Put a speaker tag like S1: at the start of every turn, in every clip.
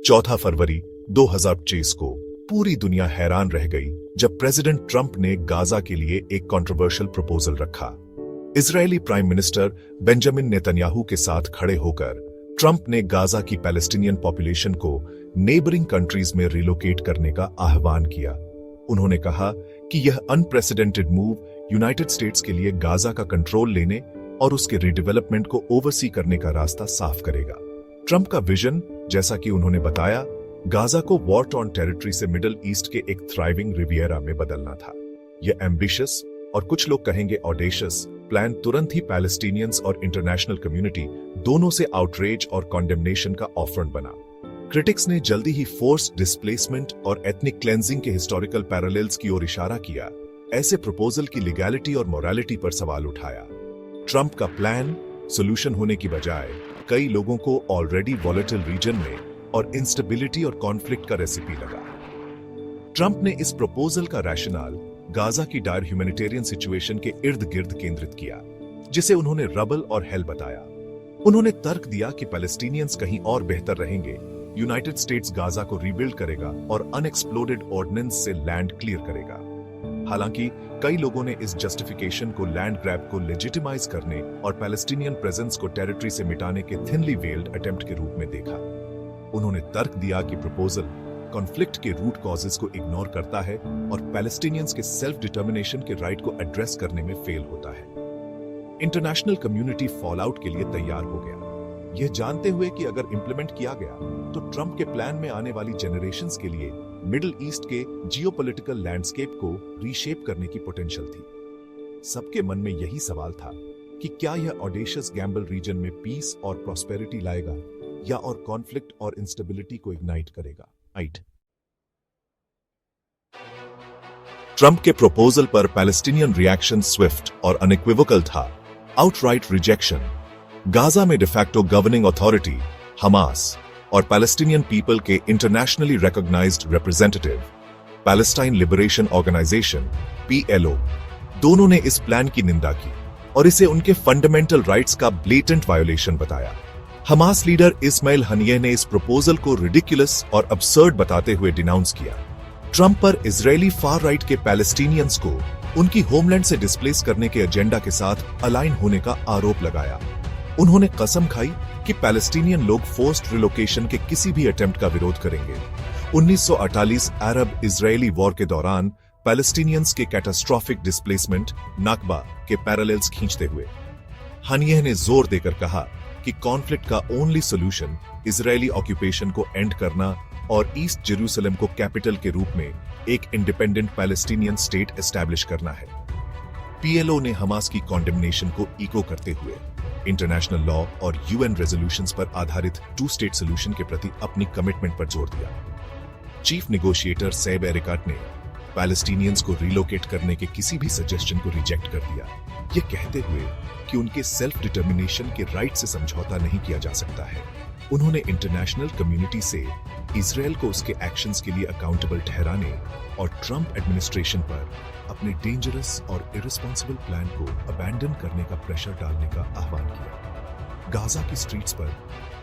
S1: 4 फरवरी 2025 को पूरी दुनिया हैरान रह गई जब प्रेसिडेंट ट्रंप ने गाजा के लिए एक कंट्रोवर्शियल प्रपोजल रखा। Israeli prime minister Benjamin Netanyahu के साथ खड़े होकर ट्रंप ने गाजा की पैलेस्टीनियन पॉपुलेशन को नेबरिंग कंट्रीज में रिलोकेट करने का आह्वान किया। उन्होंने कहा कि यह अनप्रेसिडेंटेड मूव यूनाइटेड स्टेट्स के लिए गाजा का कंट्रोल लेने और उसके रीडेवलपमेंट को ओवरसी करने का रास्ता साफ करेगा। ट्रंप का विजन, जैसा कि उन्होंने बताया, गाजा को वॉर टॉर्न टेरिटरी से मिडिल ईस्ट के एक थ्राइविंग रिवियरा में बदलना था। यह एम्बिशियस और कुछ लोग कहेंगे ऑडेशियस प्लान तुरंत ही पैलेस्टीनियंस और इंटरनेशनल कम्युनिटी दोनों से आउटरेज और कॉन्डेमनेशन का ऑफरंट बना। क्रिटिक्स ने जल्दी ही फोर्स्ड डिस्प्लेसमेंट और एथनिक क्लेंजिंग के हिस्टोरिकल पैरेलल्स की ओर इशारा किया। ऐसे प्रपोजल की लीगैलिटी और मोरालिटी पर सवाल उठाया। ट्रंप का प्लान सोल्यूशन होने की बजाय कई लोगों को ऑलरेडी वॉलेटाइल रीजन में और इंस्टेबिलिटी और कॉन्फ्लिक्ट का रेसिपी लगा। ट्रंप ने इस प्रपोजल का रैशनल गाजा की डायर ह्यूमैनिटेरियन सिचुएशन के इर्द गिर्द केंद्रित किया, जिसे उन्होंने रबल और हेल बताया। उन्होंने तर्क दिया कि पैलेस्टीनियंस कहीं और बेहतर रहेंगे, यूनाइटेड स्टेट्स गाजा को रीबिल्ड करेगा और अनएक्सप्लोडेड ऑर्डिनेंस से लैंड क्लियर करेगा। हालांकि कई लोगों ने इस जस्टिफिकेशन को लैंड ग्रैब को लेजिटिमाइज करने और पैलेस्टीनियन प्रेजेंस को टेरिटरी से मिटाने के थिनली वेल्ड अटेम्प्ट के रूप में देखा। उन्होंने तर्क दिया कि प्रपोजल कॉन्फ्लिक्ट के रूट कॉजेस को इग्नोर करता है और पैलेस्टीनियंस के सेल्फ डिटर्मिनेशन के राइट को एड्रेस करने में फेल होता है। इंटरनेशनल कम्युनिटी फॉलआउट के लिए तैयार हो गया, यह जानते हुए कि अगर इंप्लीमेंट किया गया तो ट्रंप के प्लान में आने वाली जनरेशंस के लिए मिडिल ईस्ट के जियोपॉलिटिकल लैंडस्केप को रीशेप करने की पोटेंशियल थी। सबके मन में यही सवाल था कि क्या यह ऑडेशियस गैम्बल रीजन में पीस और प्रॉस्पेरिटी लाएगा या और कॉन्फ्लिक्ट और इंस्टेबिलिटी को इग्नाइट करेगा। ट्रंप के प्रपोजल पर पैलेस्टीनियन रिएक्शन स्विफ्ट और अनइक्विवोकल था। Outright rejection. गाजा में डिफैक्टो गवर्निंग अथॉरिटी हमास और पैलेस्टीनियन पीपल के internationally recognised representative Palestine Liberation Organisation PLO दोनों ने इस प्लान की निंदा की और इसे उनके फंडामेंटल राइट्स का ब्लेटेंट वायोलेशन बताया। हमास लीडर इस्माइल हनियह ने इस प्रपोजल को रिडिकुलस और अब्सर्ड बताते हुए डिनाउंस किया। ट्रंप पर इजरायली फार राइट के पैलेस्टीनियंस को उनकी होमलैंड से डिस्प्लेस करने के एजेंडा के साथ अलाइन होने का आरोप लगाया। उन्होंने कसम खाई कि पैलेस्टीनियन लोग फोर्स्ड रिलोकेशन के किसी भी अटेम्प्ट का विरोध करेंगे। 1948 अरब इजरायली वॉर के दौरान पैलेस्टीनियंस के कैटास्ट्रॉफिक डिस्प्लेसमेंट नाकबा के पैरेलल्स खींचते हुए हनियह ने जोर देकर कहा कि कॉन्फ्लिक्ट का ओनली सोल्यूशन इजरायली ऑक्यूपेशन को एंड करना और ईस्ट जेरूसलम को कैपिटल के रूप में एक इंडिपेंडेंट पैलेस्टीनियन स्टेट एस्टैब्लिश करना है। PLO ने हमास की कॉन्डेमनेशन को इको करते हुए इंटरनेशनल लॉ और UN रेजोल्यूशंस पर आधारित 2 स्टेट सोल्यूशन के प्रति अपनी कमिटमेंट पर जोर दिया। चीफ नेगोशिएटर सैब एरिकाट ने पैलेस्टीनियंस को रिलोकेट करने के किसी भी सजेशन को रिजेक्ट कर दिया, ये कहते हुए कि उनके सेल्फ डिटर्मिनेशन के राइट से समझौता नहीं किया जा सकता है। उन्होंने इंटरनेशनल कम्युनिटी से इजराइल को उसके एक्शंस के लिए अकाउंटेबल ठहराने और ट्रंप एडमिनिस्ट्रेशन पर अपने डेंजरस और इररिस्पॉन्सिबल प्लान को अबैंडन करने का प्रेशर डालने का आह्वान किया। गाजा की स्ट्रीट्स पर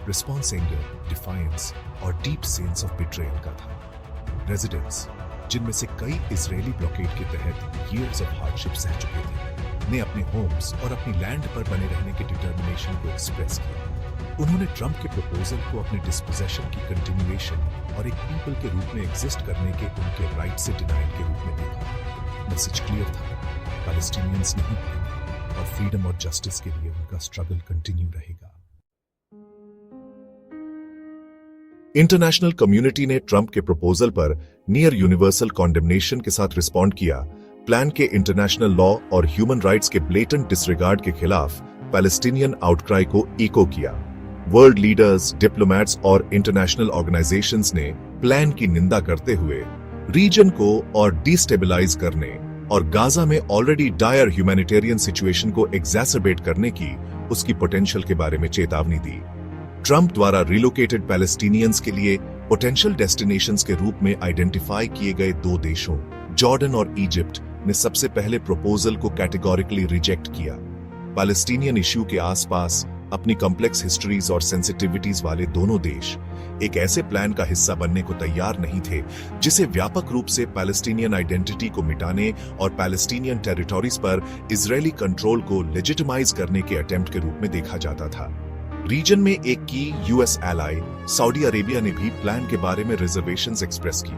S1: रिस्पॉन्स एंगर, डिफायंस और डीप सेंस ऑफ बिट्रेयल का था। रेजिडेंट्स, जिनमें से कई इजरायली ब्लॉकेड के तहत ईयर्स ऑफ हार्डशिप सह चुके थे, ने अपने होम्स और अपनी लैंड पर बने रहने के डिटर्मिनेशन को एक्सप्रेस किया। उन्होंने ट्रंप के प्रपोजल को अपने डिस्पोजेशन की कंटिन्यूएशन और एक पीपल के रूप में एग्जिस्ट करने के उनके राइट से डिनाइल के रूप में देखा। मैसेज क्लियर था, पैलेस्टीनियंस नहीं भूलेंगे और फ्रीडम और जस्टिस के लिए उनका स्ट्रगल कंटिन्यू रहेगा। इंटरनेशनल कम्युनिटी ने ट्रंप के प्रपोजल पर नियर यूनिवर्सल कॉन्डेमनेशन के साथ रिस्पॉन्ड किया। प्लान के इंटरनेशनल लॉ और ह्यूमन राइट्स के ब्लेटेंट डिसरिगार्ड के खिलाफ पैलेस्टीनियन आउटक्राई को इको किया। वर्ल्ड लीडर्स, डिप्लोमैट्स और इंटरनेशनल ऑर्गेनाइजेशंस ने प्लान की निंदा करते हुए रीजन को और डिस्टेबलाइज करने और गाजा में ऑलरेडी डायर ह्यूमैनिटेरियन सिचुएशन को एग्जैसरबेट करने की उसकी पोटेंशियल के बारे में चेतावनी दी। ट्रंप द्वारा रिलोकेटेड पैलेस्टीनियंस के लिए पोटेंशियल डेस्टिनेशंस के रूप में आइडेंटिफाई किए गए 2 देशों जॉर्डन और इजिप्ट ने सबसे पहले प्रपोजल को कैटेगोरिकली रिजेक्ट किया। पैलेस्टीनियन इश्यू के आसपास अपनी कॉम्प्लेक्स हिस्ट्रीज और सेंसिटिविटीज वाले दोनों देश एक ऐसे प्लान का हिस्सा बनने को तैयार नहीं थे जिसे व्यापक रूप से पैलेस्टीनियन आइडेंटिटी को मिटाने और पैलेस्टीनियन टेरिटोरीज पर इजरायली कंट्रोल को लेजिटिमाइज करने के अटेम्प्ट के रूप में देखा जाता था। रीजन में एक की यूएस एलाई सऊदी अरेबिया ने भी प्लान के बारे में रिजर्वेशंस एक्सप्रेस की।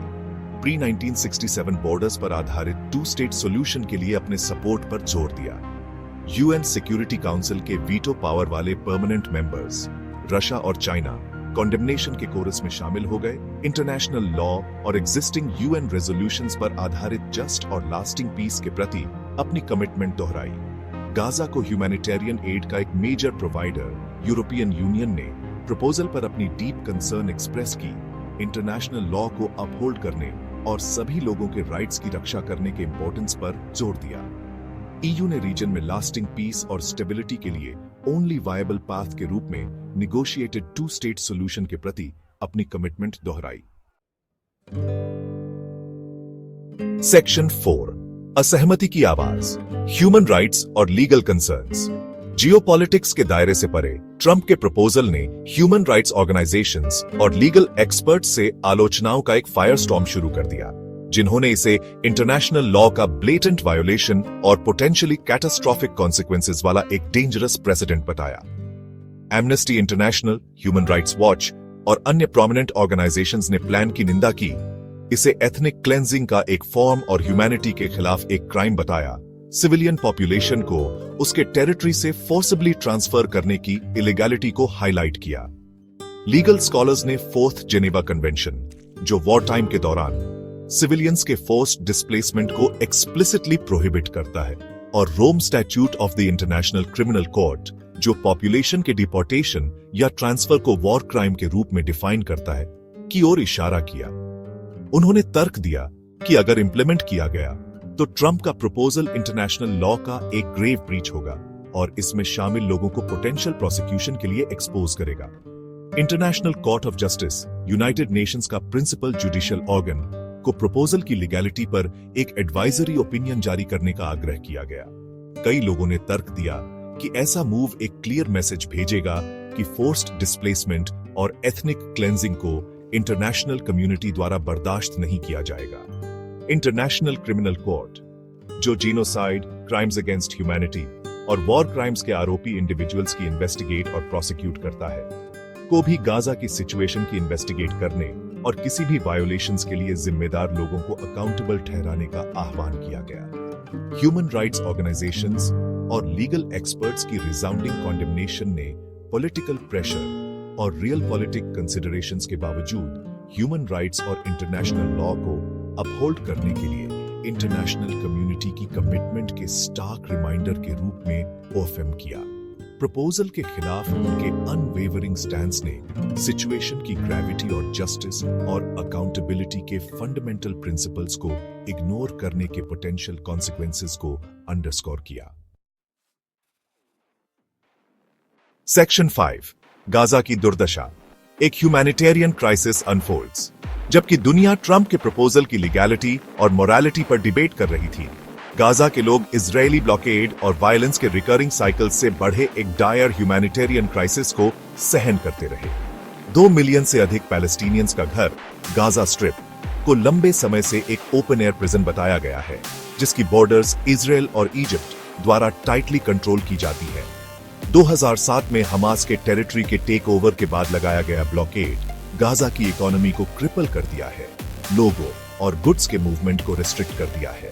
S1: प्री 1967 बॉर्डर्स पर आधारित टू स्टेट सॉल्यूशन के लिए अपने सपोर्ट पर जोर दिया। यूएन सिक्योरिटी काउंसिल के वीटो पावर वाले परमानेंट मेंबर्स रशिया और चाइना कॉन्डेमनेशन के कोरस में शामिल हो गए। इंटरनेशनल लॉ और एग्जिस्टिंग यूएन रेजोल्यूशंस पर आधारित जस्ट और लास्टिंग पीस के प्रति अपनी कमिटमेंट दोहराई। गाजा को ह्यूमैनिटेरियन एड का एक मेजर प्रोवाइडर यूरोपियन यूनियन ने प्रपोजल पर अपनी डीप कंसर्न एक्सप्रेस की। इंटरनेशनल लॉ को अपहोल्ड करने और सभी लोगों के राइट्स की रक्षा करने के इंपॉर्टेंस पर जोर दिया। ईयू ने रीजन में लास्टिंग पीस और स्टेबिलिटी के लिए ओनली वायबल पाथ के रूप में निगोशिएटेड टू स्टेट सॉल्यूशन के प्रति अपनी कमिटमेंट दोहराई। सेक्शन 4 असहमति की आवाज, ह्यूमन राइट्स और लीगल कंसर्न्स। जियोपॉलिटिक्स के दायरे से परे ट्रंप के प्रपोजल ने ह्यूमन राइट्स ऑर्गेनाइजेशंस और लीगल एक्सपर्ट्स से आलोचनाओं का एक फायरस्टॉर्म शुरू कर दिया, जिन्होंने इसे इंटरनेशनल लॉ का ब्लेटेंट वायोलेशन और पोटेंशियली कैटास्ट्रोफिक कॉन्सिक्वेंसेस वाला एक डेंजरस प्रेसिडेंट बताया। Amnesty international, human rights watch और अन्य प्रोमिनेंट ऑर्गेनाइजेशंस ने प्लान की निंदा की, इसे एथनिक क्लेंजिंग का एक फॉर्म और ह्यूमैनिटी के खिलाफ एक क्राइम बताया। सिविलियन पॉपुलेशन को उसके टेरिटरी से फोर्सिबली ट्रांसफर करने की इलीगैलिटी को हाईलाइट किया। लीगल स्कॉलर्स ने फोर्थ जेनेवा कन्वेंशन, जो वॉर टाइम के दौरान सिविलियंस के फोर्स्ड डिस्प्लेसमेंट को एक्सप्लिसिटली प्रोहिबिट करता है, और Rome statute of the international criminal court, जो पॉपुलेशन के डिपोर्टेशन या ट्रांसफर को वॉर क्राइम के रूप में डिफाइन करता है, की ओर इशारा किया। उन्होंने तर्क दिया कि अगर इंप्लीमेंट किया गया तो ट्रंप का प्रपोजल इंटरनेशनल लॉ का एक ग्रेव ब्रीच होगा और इसमें शामिल लोगों को पोटेंशियल प्रोसिक्यूशन के लिए एक्सपोज करेगा। International court of justice, United Nations का प्रिंसिपल जुडिशियल ऑर्गन, को प्रपोजल की लीगैलिटी पर एक एडवाइजरी ओपिनियन जारी करने का आग्रह किया गया। कई लोगों ने तर्क दिया कि ऐसा मूव एक क्लियर मैसेज भेजेगा कि फोर्स्ड डिस्प्लेसमेंट और एथनिक क्लेंजिंग को इंटरनेशनल कम्युनिटी द्वारा बर्दाश्त नहीं किया जाएगा। इंटरनेशनल क्रिमिनल कोर्ट, जो जीनोसाइड, क्राइम्स अगेंस्ट ह्यूमैनिटी और वॉर क्राइम्स के आरोपी इंडिविजुअल्स की इन्वेस्टिगेट और प्रोसिक्यूट करता है, को भी गाजा की सिचुएशन की इन्वेस्टिगेट करने और किसी भी वायोलेशंस के लिए जिम्मेदार लोगों को अकाउंटेबल ठहराने का आह्वान किया गया। ह्यूमन राइट्स ऑर्गेनाइजेशंस और लीगल एक्सपर्ट्स की रिसाउंडिंग कॉन्डेमनेशन ने पॉलिटिकल प्रेशर और रियल पॉलिटिक कंसिडरेशंस के बावजूद ह्यूमन राइट्स और इंटरनेशनल लॉ को अपहोल्ड करने के लिए इंटरनेशनल कम्युनिटी की कमिटमेंट के स्टार्क रिमाइंडर के रूप में ओफेम किया। प्रपोजल के खिलाफ उनके अनवेवरिंग स्टैंस ने सिचुएशन की ग्रेविटी और जस्टिस और अकाउंटेबिलिटी के फंडामेंटल प्रिंसिपल्स को इग्नोर करने के पोटेंशियल कॉन्सिक्वेंसेस को अंडरस्कोर किया। सेक्शन 5 गाजा की दुर्दशा, एक ह्यूमैनिटेरियन क्राइसिस अनफोल्ड्स। जबकि दुनिया ट्रंप के प्रपोजल की लीगैलिटी और मोरालिटी पर डिबेट कर रही थी, गाजा के लोग इजरायली ब्लॉकेड और वायलेंस के रिकरिंग साइकिल से बढ़े एक डायर ह्यूमैनिटेरियन क्राइसिस को सहन करते रहे। 2 मिलियन से अधिक पैलेस्टीनियंस का घर गाजा स्ट्रिप को लंबे समय से एक ओपन एयर प्रिजन बताया गया है, जिसकी बॉर्डर्स इजरायल और इजिप्ट द्वारा टाइटली कंट्रोल की जाती है। 2007 में हमास के टेरिटरी के टेक ओवर के बाद लगाया गया ब्लॉकेड गाजा की इकोनॉमी को क्रिपल कर दिया है, लोगों और गुड्स के मूवमेंट को रिस्ट्रिक्ट कर दिया है,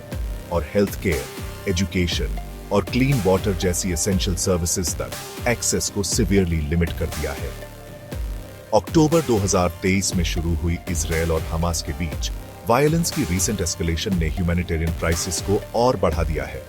S1: और हेल्थ केयर, एजुकेशन और क्लीन वाटर जैसी एसेंशियल सर्विसेज तक एक्सेस को सिवियरली लिमिट कर दिया है। अक्टूबर 2023 में शुरू हुई इजरायल और हमास के बीच वायलेंस की रीसेंट एस्केलेशन ने ह्यूमैनिटेरियन क्राइसिस को और बढ़ा दिया है,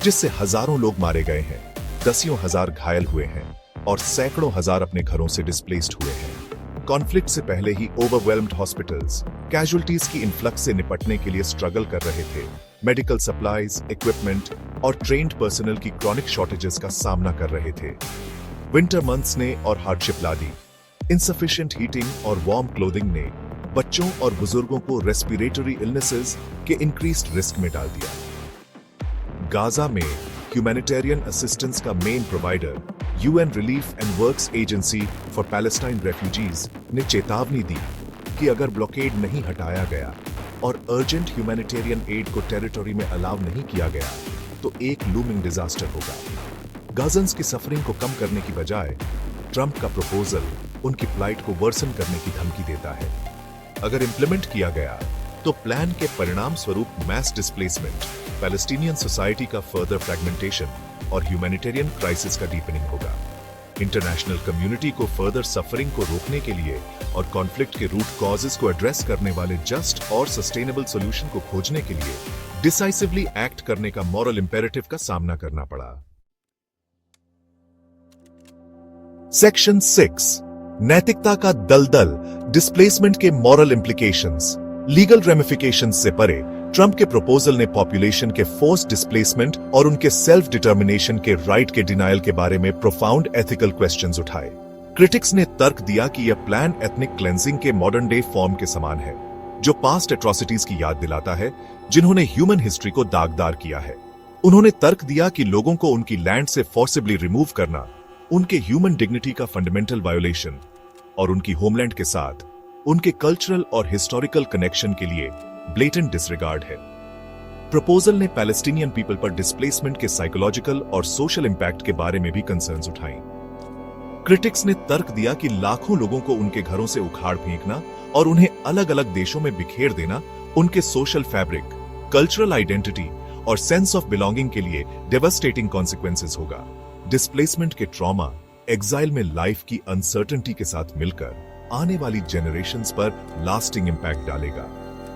S1: जिससे हजारों लोग मारे गए हैं, दसियों हजार घायल हुए हैं और सैकड़ों हजार अपने घरों से डिस्प्लेस्ड हुए हैं। कॉन्फ्लिक्ट से पहले ही ओवरवेल्म्ड हॉस्पिटल्स कैजुअल्टीज की इन्फ्लक्स से निपटने के लिए स्ट्रगल कर रहे थे, मेडिकल सप्लाईज, इक्विपमेंट और ट्रेन्ड पर्सनल की क्रॉनिक शॉर्टेजेस का सामना कर रहे थे। विंटर मंथ्स ने और हार्डशिप ला दी। इनसफिशिएंट हीटिंग और वार्म क्लोथिंग ने बच्चों और बुजुर्गों को रेस्पिरेटरी इलनेसेस के इंक्रीज्ड रिस्क में डाल दिया। गाजा में ह्यूमैनिटेरियन असिस्टेंस का main provider UN relief and works agency for Palestine refugees ने चेतावनी दी कि अगर ब्लॉकेड नहीं हटाया गया और अर्जेंट ह्यूमैनिटेरियन एड को टेरिटरी में अलाउ नहीं किया गया तो एक लूमिंग डिजास्टर होगा। गाजन्स की सफरिंग को कम करने की बजाय ट्रंप का प्रपोजल उनकी फ्लाइट को वर्सन करने की धमकी देता है। अगर इंप्लीमेंट किया गया तो प्लान के परिणाम स्वरूप मैस डिस्प्लेसमेंट, पैलेस्टीनियन सोसाइटी का फर्दर फ्रैगमेंटेशन और ह्यूमैनिटेरियन क्राइसिस का डीपनिंग होगा। इंटरनेशनल कम्युनिटी को फर्दर सफरिंग को रोकने के लिए और कॉन्फ्लिक्ट के रूट कॉजेस को एड्रेस करने वाले जस्ट और सस्टेनेबल सॉल्यूशन को खोजने के लिए डिसाइसिवली एक्ट करने का मॉरल इंपेरेटिव का सामना करना पड़ा। सेक्शन 6 नैतिकता का दलदल, डिस्प्लेसमेंट के मॉरल इंप्लीकेशंस। लीगल रेमिफिकेशंस से परे ट्रंप के प्रपोजल ने पॉपुलेशन के फोर्स डिस्प्लेसमेंट और उनके सेल्फ डिटर्मिनेशन के राइट के डिनायल के बारे में प्रोफाउंड एथिकल क्वेश्चंस उठाए। क्रिटिक्स ने तर्क दिया कि यह प्लान एथनिक क्लेंजिंग के मॉडर्न डे फॉर्म के समान है, जो पास्ट एट्रोसिटीज की याद दिलाता है जिन्होंने ह्यूमन हिस्ट्री को दागदार किया है। उन्होंने तर्क दिया कि लोगों को उनकी लैंड से फोर्सिबली रिमूव करना उनके ह्यूमन डिग्निटी का फंडामेंटल वायोलेशन और उनकी होमलैंड के साथ उनके कल्चरल और हिस्टोरिकल कनेक्शन के लिए ब्लेटेंट डिसरिगार्ड है। प्रपोजल ने पैलेस्टीनियन पीपल पर डिस्प्लेसमेंट के साइकोलॉजिकल और सोशल इंपैक्ट के बारे में भी कंसर्न्स उठाई। क्रिटिक्स ने तर्क दिया कि लाखों लोगों को उनके घरों से उखाड़ फेंकना और उन्हें अलग अलग देशों में बिखेर देना उनके सोशल फैब्रिक, कल्चरल आइडेंटिटी और सेंस ऑफ बिलोंगिंग के लिए डेवास्टेटिंग कॉन्सिक्वेंसेस होगा। डिस्प्लेसमेंट के ट्रॉमा, एग्जाइल में लाइफ की अनसर्टेनिटी के साथ मिलकर आने वाली जेनरेशंस पर लास्टिंग इंपैक्ट डालेगा,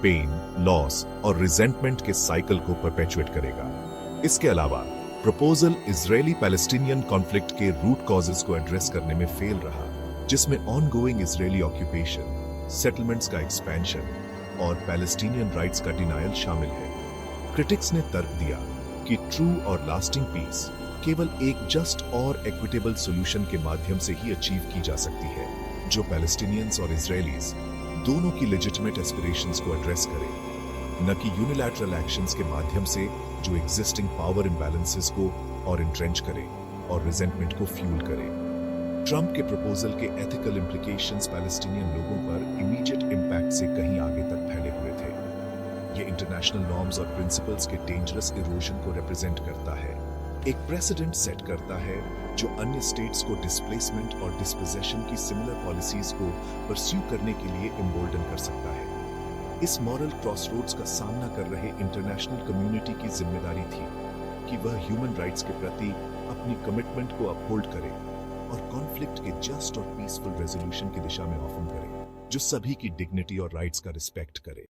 S1: पेन, लॉस और रिजेंटमेंट के साइकिल को परपेचुएट करेगा। इसके अलावा प्रपोजल इजरायली पैलेस्टीनियन कॉन्फ्लिक्ट के रूट कॉजेस को एड्रेस करने में फेल रहा, जिसमें ऑनगोइंग इजरायली ऑक्यूपेशन, सेटलमेंट्स का एक्सपेंशन और पैलेस्टीनियन राइट्स का डिनायल शामिल है। क्रिटिक्स ने तर्क दिया कि ट्रू और लास्टिंग पीस केवल एक जस्ट और इक्विटेबल सॉल्यूशन के माध्यम से ही अचीव की जा सकती है, जो पैलेस्टीनियंस और इजरायलीज दोनों की लेजिटिमेट एस्पिरेशंस को एड्रेस करे, न कि यूनिलैटरल एक्शंस के माध्यम से जो एग्जिस्टिंग पावर इम्बैलेंसेस को और इंट्रेंच करे और रिजेंटमेंट को फ्यूल करे। ट्रंप के प्रपोजल के एथिकल इंप्लीकेशंस पैलेस्टीनियन लोगों पर इमीडिएट इंपैक्ट से कहीं आगे तक फैले हुए थे। ये इंटरनेशनल नॉर्म्स और प्रिंसिपल्स के डेंजरस इरोजन को रिप्रेजेंट करता है, एक प्रेसिडेंट सेट करता है जो अन्य स्टेट्स को डिस्प्लेसमेंट और डिस्पोजेशन की सिमिलर पॉलिसीज को परस्यू करने के लिए एम्बोल्डन कर सकता है। इस मॉरल क्रॉसरोड्स का सामना कर रहे इंटरनेशनल कम्युनिटी की जिम्मेदारी थी कि वह ह्यूमन राइट्स के प्रति अपनी कमिटमेंट को अपहोल्ड करे और कॉन्फ्लिक्ट के जस्ट और पीसफुल रेजोल्यूशन की दिशा में ऑफन करे, जो सभी की डिग्निटी और राइट्स का रिस्पेक्ट करे।